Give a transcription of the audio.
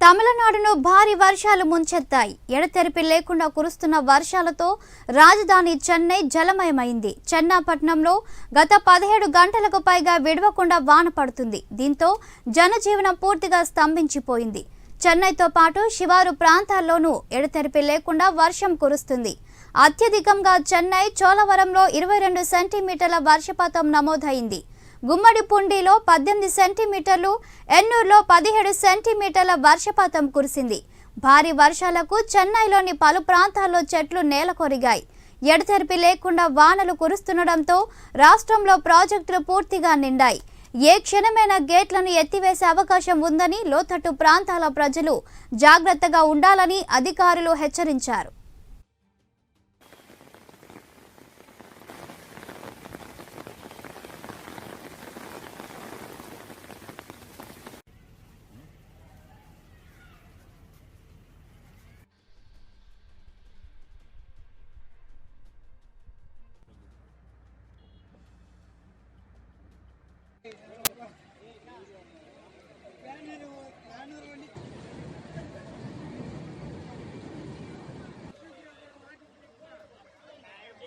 తమిళనాడును భారీ వర్షాలు ముంచెత్తాయి. ఎడతెరిపి లేకుండా కురుస్తున్న వర్షాలతో రాజధాని చెన్నై జలమయమైంది. చెన్నపట్నంలో గత 17 గంటలకు పైగా విడవకుండా వాన పడుతుంది. దీంతో జనజీవనం పూర్తిగా స్తంభించిపోయింది. చెన్నైతో పాటు శివారు ప్రాంతాల్లోనూ ఎడతెరిపి లేకుండా వర్షం కురుస్తుంది. అత్యధికంగా చెన్నై చోళవరంలో 22 సెంటీమీటర్ల వర్షపాతం నమోదైంది. గుమ్మడిపుండిలో 18 సెంటీమీటర్లు, ఎన్నూరులో 17 సెంటీమీటర్ల వర్షపాతం కురిసింది. భారీ వర్షాలకు చెన్నైలోని పలు ప్రాంతాల్లో చెట్లు నేలకొరిగాయి. ఎడతెరిపి లేకుండా వానలు కురుస్తుండటంతో రాష్ట్రంలో ప్రాజెక్టులు పూర్తిగా నిండాయి. ఏ క్షణమైనా గేట్లను ఎత్తివేసే అవకాశం ఉందని లోతట్టు ప్రాంతాల ప్రజలు జాగ్రత్తగా ఉండాలని అధికారులు హెచ్చరించారు.